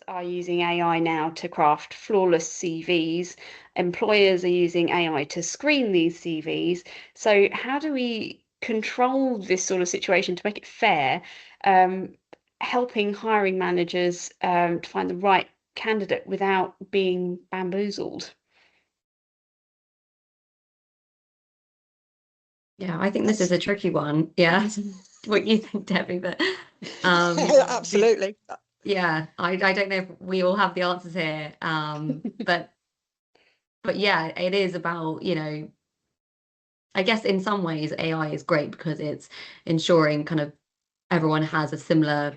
are using AI now to craft flawless CVs. Employers are using AI to screen these CVs. So how do we control this sort of situation to make it fair, helping hiring managers to find the right candidate without being bamboozled? Yeah, I think this is a tricky one. Yeah, what you think, Debbie, but Absolutely. yeah, I don't know if we all have the answers here. But yeah, it is about, I guess in some ways AI is great because it's ensuring kind of everyone has a similar,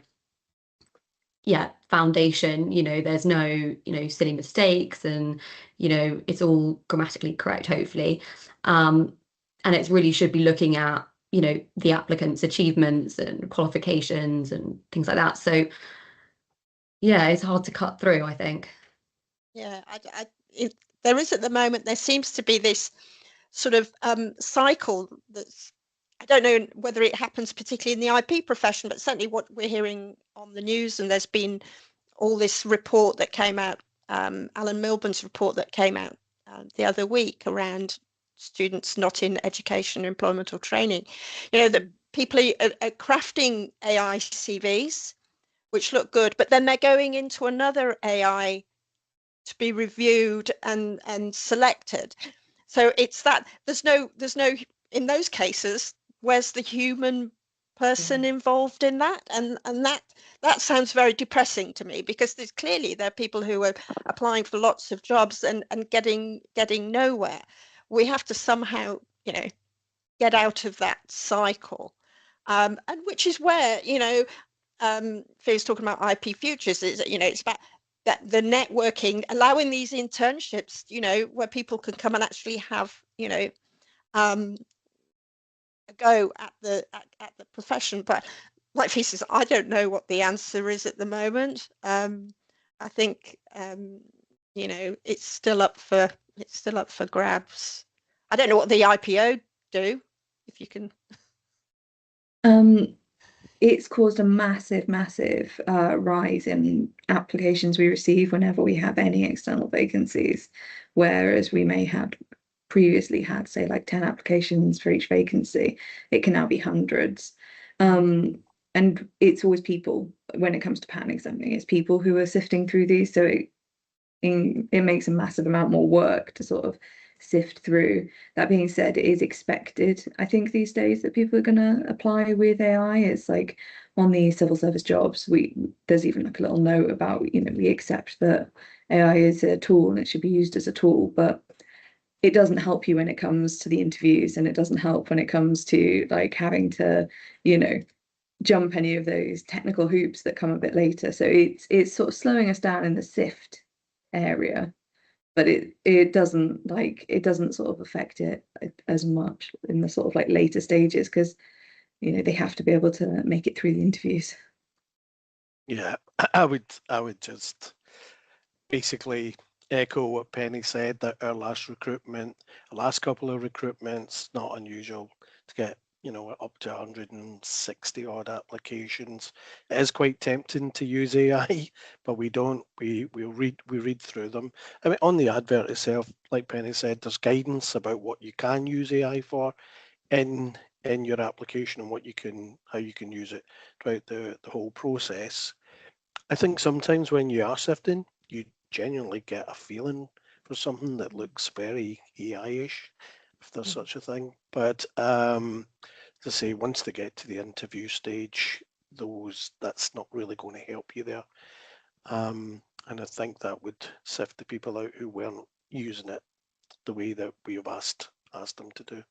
yeah, foundation. There's no, silly mistakes, and it's all grammatically correct, hopefully. And it really should be looking at, the applicant's achievements and qualifications and things like that. So yeah, it's hard to cut through, I think. Yeah, there is at the moment, there seems to be this sort of cycle that's, I don't know whether it happens particularly in the IP profession, but certainly what we're hearing on the news, and there's been all this report that came out, Alan Milburn's report that came out the other week around students not in education, employment or training. That people are crafting AI CVs, which look good, but then they're going into another AI to be reviewed and selected. So it's that there's no in those cases, where's the human person involved in that? And that sounds very depressing to me, because there are people who are applying for lots of jobs and getting nowhere. We have to somehow get out of that cycle, and which is where Fear's talking about IP futures. Is it's about that the networking, allowing these internships, where people can come and actually have a go at the profession. But like Fee says, I don't know what the answer is at the moment. I think it's still up for grabs. I don't know what the IPO do, if you can. It's caused a massive rise in applications we receive whenever we have any external vacancies, whereas we may have previously had, say, like 10 applications for each vacancy. It can now be hundreds. And it's always people. When it comes to pattern examining, it's people who are sifting through these, so it makes a massive amount more work to sort of sift through. That being said, it is expected, I think, these days, that people are going to apply with AI. It's like on the civil service jobs, there's even like a little note about, we accept that AI is a tool and it should be used as a tool, but it doesn't help you when it comes to the interviews, and it doesn't help when it comes to like having to, jump any of those technical hoops that come a bit later. So it's sort of slowing us down in the sift area, but it doesn't sort of affect it as much in the sort of like later stages, because they have to be able to make it through the interviews. Yeah, I would just basically echo what Penny said, that our last couple of recruitments, not unusual to get up to 160 odd applications. It is quite tempting to use AI, but we don't. We read through them. I mean, on the advert itself, like Penny said, there's guidance about what you can use AI for in your application, and how you can use it throughout the whole process. I think sometimes when you are sifting, you genuinely get a feeling for something that looks very AI-ish, if there's such a thing. But to say, once they get to the interview stage, that's not really going to help you there. And I think that would sift the people out who weren't using it the way that we have asked them to do.